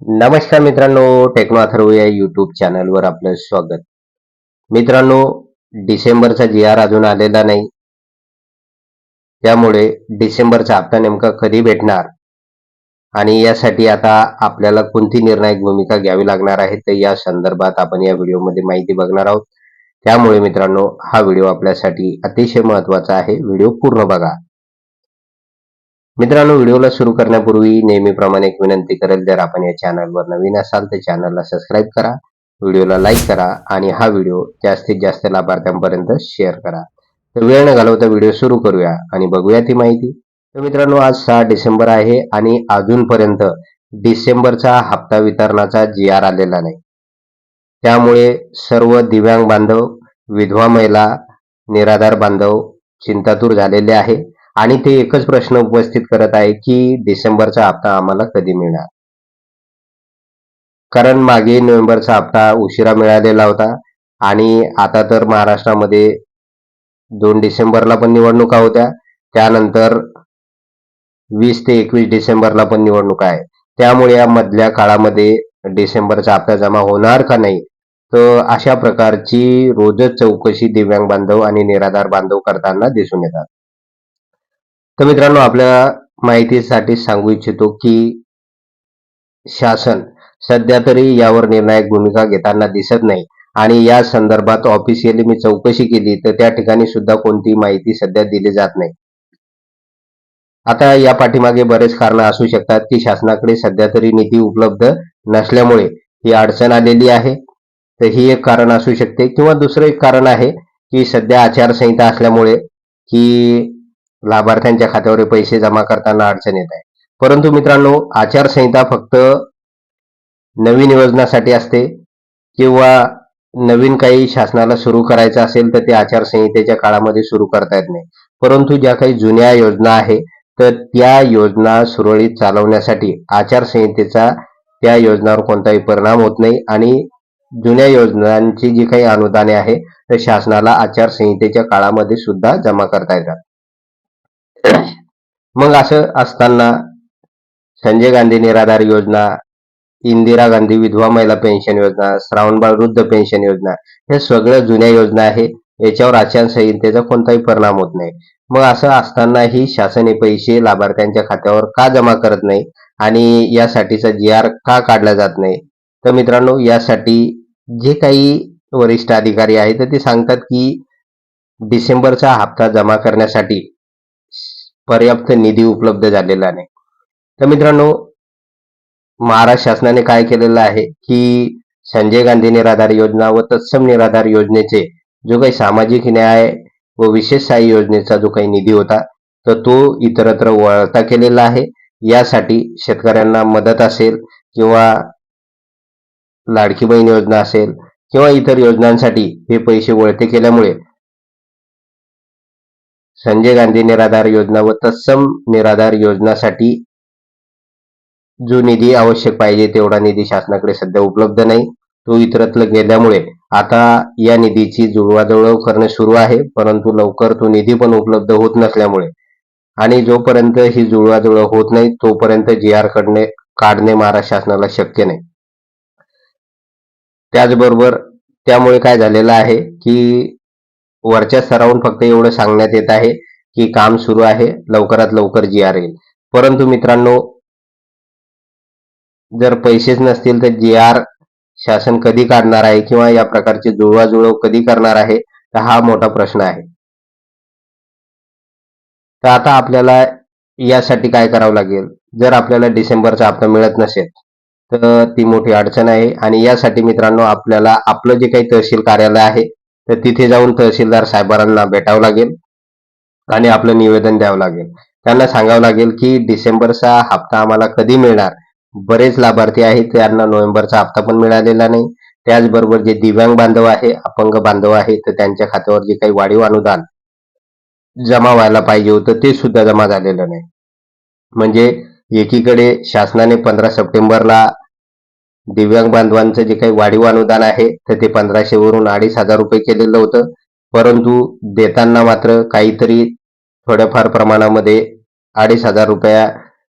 नमस्कार मित्रांनो, टेक्नो अथर्व या यूट्यूब चॅनलवर आपलं स्वागत. मित्रांनो, डिसेंबरचा जी आर अजून आलेला नाही. त्यामुळे डिसेंबरचा हप्ता नेमका कधी भेटणार आणि यासाठी आता आपल्याला कोणती निर्णायक भूमिका घ्यावी लागणार आहे, तर या संदर्भात आपण या व्हिडिओमध्ये माहिती बघणार आहोत. त्यामुळे मित्रांनो, हा व्हिडिओ आपल्यासाठी अतिशय महत्त्वाचा आहे. व्हिडिओ पूर्ण बघा. मित्रांनो, व्हिडिओला सुरू करण्यापूर्वी नेहमीप्रमाणे एक विनंती करेल, जर आपण या चॅनलवर नवीन असाल तर चॅनलला सबस्क्राईब करा, व्हिडिओला लाईक करा आणि हा व्हिडिओ जास्तीत जास्त लाभार्थ्यांपर्यंत शेअर करा. तर वेळ न घालवता व्हिडिओ सुरू करूया आणि बघूया ती माहिती. तर मित्रांनो, आज 6 डिसेंबर आहे आणि अजूनपर्यंत डिसेंबरचा हप्ता वितरणाचा जी आर आलेला नाही. त्यामुळे सर्व दिव्यांग बांधव, विधवा महिला, निराधार बांधव चिंतातूर झालेले आहे आणि ते एकच प्रश्न उपस्थित करत आहे की डिसेंबरचा हप्ता आम्हाला कधी मिळणार. कारण मागे नोव्हेंबरचा हप्ता उशिरा मिळालेला होता आणि आता तर महाराष्ट्रामध्ये 2 डिसेंबरला पण निवडणुका होत्या. त्यानंतर 20 ते 21 डिसेंबरला पण निवडणुका आहे. त्यामुळे या मधल्या काळामध्ये डिसेंबरचा हप्ता जमा होणार का नाही, तर अशा प्रकारची रोजच चौकशी दिव्यांग बांधव आणि निराधार बांधव करताना दिसून येतात. तर मित्रांनो, आपल्या माहितीसाठी सांगू इच्छितो की शासन सध्या तरी यावर निर्णायक भूमिका घेताना दिसत नाही आणि या संदर्भात ऑफिशियली मी चौकशी केली तर त्या ठिकाणी सुद्धा कोणती माहिती सध्या दिली जात नाही. आता या पाठीमागे बरेच कारण असू शकतात की शासनाकडे सध्या तरी निधी उपलब्ध नसल्यामुळे ही अडचण आलेली आहे. तर ही एक कारण असू शकते किंवा दुसरं एक कारण आहे की सध्या आचारसंहिता असल्यामुळे की लाभार्थ्यांच्या खात्यावर पैसे जमा करताना अडचण येत आहे. परंतु मित्रांनो, आचारसंहिता फक्त नवीन योजनासाठी असते किंवा नवीन काही शासनाला सुरू करायचं असेल तर ते आचारसंहितेच्या काळामध्ये सुरू करता येत नाही. परंतु ज्या काही जुन्या योजना आहे तर त्या योजना सुरळीत चालवण्यासाठी आचारसंहितेचा त्या योजनावर कोणताही परिणाम होत नाही आणि जुन्या योजनांची जी काही अनुदाने आहे तर शासनाला आचारसंहितेच्या काळामध्ये सुद्धा जमा करता येतात. मग असं असताना संजय गांधी निराधार योजना, इंदिरा गांधी विधवा महिला पेन्शन योजना, श्रावणबाळ वृद्ध पेन्शन योजना, हे सगळ्या जुन्या योजना आहे. याच्यावर आचारसंहितेचा कोणताही परिणाम होत नाही. मग असं असतानाही शासन हे पैसे लाभार्थ्यांच्या खात्यावर का जमा करत नाही आणि यासाठीचा जी आर का काढला जात नाही, तर मित्रांनो, यासाठी जे काही वरिष्ठ अधिकारी आहेत तर ते सांगतात की डिसेंबरचा हप्ता जमा करण्यासाठी पर्याप्त निधी उपलब्ध झालेला नाही. तर मित्रांनो, महाराष्ट्र शासनाने काय केलेलं आहे की संजय गांधी निराधार योजना व तत्सम निराधार योजनेचे जो काही सामाजिक न्याय व विशेष सहाय्य योजनेचा जो काही निधी होता तर तो इतरत्र वळता केलेला आहे. यासाठी शेतकऱ्यांना मदत असेल किंवा लाडकी बहीण योजना असेल किंवा इतर योजनांसाठी हे पैसे वळते केल्यामुळे संजय गांधी निराधार योजना व तत्सम निराधार योजनासाठी जो निधी आवश्यक पाहिजे तेवढा निधी शासनाकडे सध्या उपलब्ध नाही. तो इतरत्र गेल्यामुळे आता या निधीची जुळवाजुळव करणे सुरू आहे, परंतु लवकर तो निधी पण उपलब्ध होत नसल्यामुळे आणि जोपर्यंत ही जुळवाजुळव होत नाही तोपर्यंत जी.आर काढणे महाराष्ट्र शासनाला शक्य नाही. त्याचबरोबर त्यामुळे काय झालेलं आहे की वरच्या स्तरावरून फक्त एवढं सांगण्यात येत आहे की काम सुरू आहे, लवकरात लवकर जी.आर येईल. परंतु मित्रांनो, जर पैसेच नसतील तर जी.आर शासन कधी काढणार आहे किंवा या प्रकारची जुळवाजुळव कधी करणार आहे, तर हा मोठा प्रश्न आहे. तर आता आपल्याला यासाठी काय करावं लागेल, जर आपल्याला डिसेंबरचा हप्ता मिळत नसेल तर ती मोठी अडचण आहे आणि यासाठी मित्रांनो आपल्याला आपलं जे काही तहसील कार्यालय आहे तर तिथे जाऊन तहसीलदार साहेबांना भेटावं लागेल आणि आपलं निवेदन द्यावं लागेल. त्यांना सांगावं लागेल की डिसेंबरचा हप्ता आम्हाला कधी मिळणार. बरेच लाभार्थी आहेत त्यांना नोव्हेंबरचा हप्ता पण मिळालेला नाही. त्याचबरोबर जे दिव्यांग बांधव आहे, अपंग बांधव आहे, तर त्यांच्या खात्यावर जे काही वाढीव अनुदान जमा व्हायला पाहिजे होतं ते सुद्धा जमा झालेलं नाही. म्हणजे एकीकडे शासनाने 15 सप्टेंबरला दिव्यांग बांधवांचं जे काही वाढीव अनुदान आहे तर ते 1500 वरून 2500 रुपये केलेलं होतं, परंतु देताना मात्र काहीतरी थोड्याफार प्रमाणामध्ये 2500 रुपया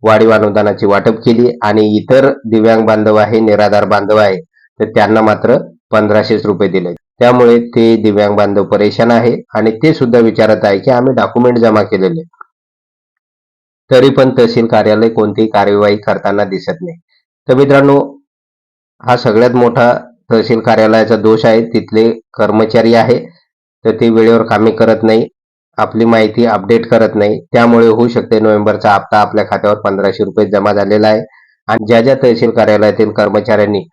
वाढीव अनुदानाची वाटप केली आणि इतर दिव्यांग बांधव आहे, निराधार बांधव आहे, तर त्यांना मात्र 1500 रुपये दिले. त्यामुळे ते दिव्यांग बांधव परेशान आहे आणि ते सुद्धा विचारत आहे की आम्ही डॉक्युमेंट जमा केलेले, तरी पण तहसील कार्यालय कोणतीही कार्यवाही करताना दिसत नाही. तर मित्रांनो, हा सगळ्यात मोठा तहसील कार्यालयाचा दोष आहे. तिथले कर्मचारी आहे तर ते वेळेवर कामे करत नाही, आपली माहिती अपडेट करत नाही. त्यामुळे होऊ शकते नोव्हेंबरचा हप्ता आपल्या खात्यावर 1500 रुपये जमा झालेला आहे. आणि ज्या ज्या तहसील कार्यालयातील कर्मचाऱ्यांनी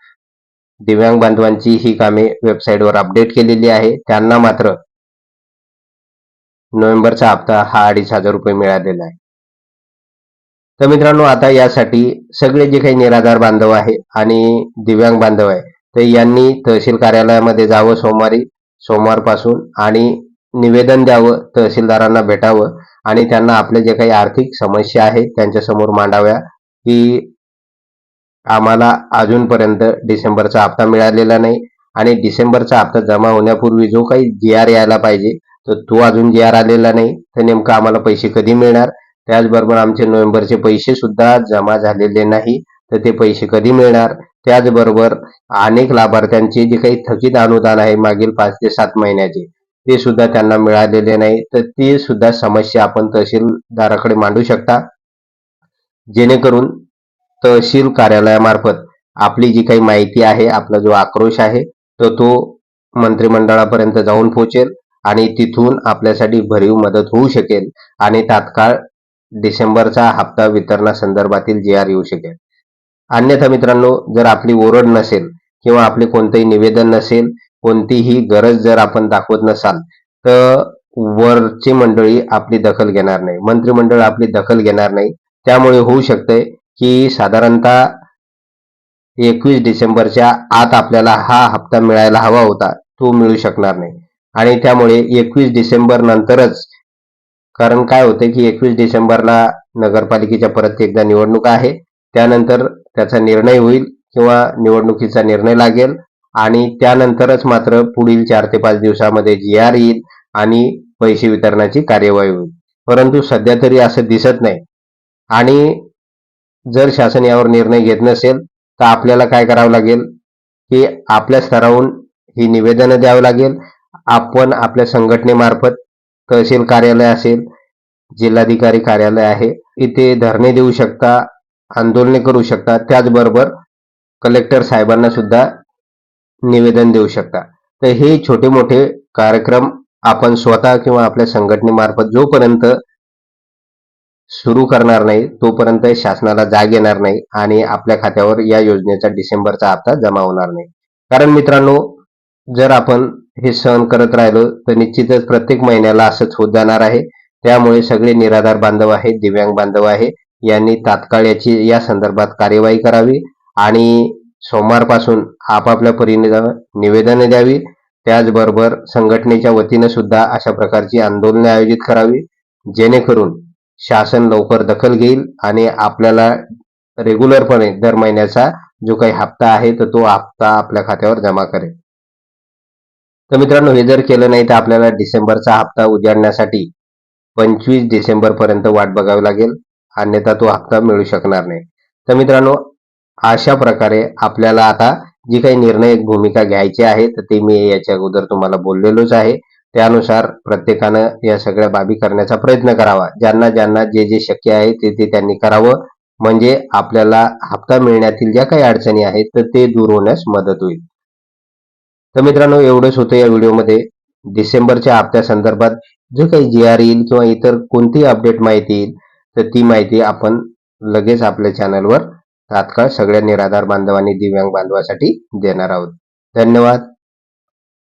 दिव्यांग बांधवांची ही कामे वेबसाईटवर अपडेट केलेली आहे, त्यांना मात्र नोव्हेंबरचा हप्ता हा 2500 रुपये मिळालेला आहे. तर मित्रांनो, आता यासाठी सगळे जे काही निराधार बांधव आहे आणि दिव्यांग बांधव आहे, तर यांनी तहसील कार्यालयामध्ये जावं सोमवारपासून आणि निवेदन द्यावं, तहसीलदारांना भेटावं आणि त्यांना आपले जे काही आर्थिक समस्या आहेत त्यांच्यासमोर मांडाव्या की आम्हाला अजूनपर्यंत डिसेंबरचा हप्ता मिळालेला नाही आणि डिसेंबरचा हप्ता जमा होण्यापूर्वी जो काही GR यायला पाहिजे तर तो अजून GR आलेला नाही. तर नेमकं आम्हाला पैसे कधी मिळणार? त्याचबरोबर आमचे नोव्हेंबरचे पैसे सुद्धा जमा झालेले नाही, तर ते पैसे कधी मिळणार? त्याचबरोबर अनेक लाभार्थ्यांचे जे काही थकीत अनुदान आहे मागील 5 ते 7 महिन्याचे, ते सुद्धा त्यांना मिळालेले नाही. तर ते सुद्धा समस्या आपण तहसीलदाराकडे मांडू शकता, जेणेकरून तहसील कार्यालयामार्फत आपली जी काही माहिती आहे, आपला जो आक्रोश आहे, तर तो मंत्रिमंडळापर्यंत जाऊन पोहोचेल आणि तिथून आपल्यासाठी भरीव मदत होऊ शकेल आणि तात्काळ डिसेंबरचा हप्ता वितरणासंदर्भातील GR येऊ शकेल. अन्यथा मित्रांनो, जर आपली ओरड नसेल किंवा आपले कोणतेही निवेदन नसेल, कोणतीही गरज जर आपण दाखवत नसाल, तर वरची मंडळी आपली दखल घेणार नाही, मंत्रिमंडळ आपली दखल घेणार नाही. त्यामुळे होऊ शकते की साधारणतः 21 डिसेंबरच्या आत आपल्याला हा हप्ता मिळायला हवा होता, तो मिळू शकणार नाही. आणि त्यामुळे 21 डिसेंबर नंतरच, कारण काय होते की 21 डिसेंबरला नगरपालिकेच्या परत एकदा निवडणूक आहे, त्यानंतर त्याचा निर्णय होईल किंवा निवडणुकीचा निर्णय लागेल आणि त्यानंतरच मात्र पुढील 4 ते 5 दिवसामध्ये GR येईल आणि पैसे वितरणाची कार्यवाही होईल. परंतु सध्या तरी असं दिसत नाही. आणि जर शासन यावर निर्णय घेत नसेल तर आपल्याला काय करावं लागेल की आपल्या स्तरावरून ही निवेदनं द्यावं लागेल. आपण आपल्या संघटनेमार्फत तहसील कार्यालय असेल, जिल्हाधिकारी कार्यालय आहे, इथे धरणे देऊ शकता, आंदोलने करू शकता. त्याचबरोबर कलेक्टर साहेबांना सुद्धा निवेदन देऊ शकता. तर हे छोटे मोठे कार्यक्रम आपण स्वतः किंवा आपल्या संघटनेमार्फत जोपर्यंत सुरू करणार नाही तोपर्यंत शासनाला जाग येणार नाही आणि आपल्या खात्यावर या योजनेचा डिसेंबरचा हप्ता जमा होणार नाही. कारण मित्रांनो, जर आपण हे सहन करत राहिलो तर निश्चितच प्रत्येक महिन्याला असंच होत जाणार आहे. त्यामुळे सगळे निराधार बांधव आहे, दिव्यांग बांधव आहे, यांनी तात्काळ या संदर्भात कार्यवाही करावी आणि सोमवारपासून आपापल्या परीने निवेदने द्यावी. त्याचबरोबर संघटनेच्या वतीनं सुद्धा अशा प्रकारची आंदोलने आयोजित करावी, जेणेकरून शासन लवकर दखल घेईल आणि आपल्याला रेग्युलरपणे दर महिन्याचा जो काही हप्ता आहे तर तो हप्ता आपल्या खात्यावर जमा करेल. तर मित्रांनो, हे जर केलं नाही तर आपल्याला डिसेंबरचा हप्ता उजाडण्यासाठी 25 डिसेंबर पर्यंत वाट बघावी लागेल, अन्यथा तो हप्ता मिळू शकणार नाही. तर मित्रांनो, अशा प्रकारे आपल्याला आता जी काही निर्णायक भूमिका घ्यायची आहे तर ते मी याच्या अगोदर तुम्हाला बोललेलोच आहे. त्यानुसार प्रत्येकानं या सगळ्या बाबी करण्याचा प्रयत्न करावा. ज्यांना ज्यांना जे जे शक्य आहे ते त्यांनी करावं, म्हणजे आपल्याला हप्ता मिळण्यातील ज्या काही अडचणी आहेत तर ते दूर होण्यास मदत होईल. तर मित्रांनो, एवढंच होतं या व्हिडिओमध्ये. डिसेंबरच्या हप्त्या संदर्भात जो काही GR येईल किंवा इतर कोणतीही अपडेट माहिती येईल तर ती माहिती आपण लगेच आपल्या चॅनलवर तात्काळ सगळ्या निराधार बांधवांनी दिव्यांग बांधवासाठी देणार आहोत. धन्यवाद.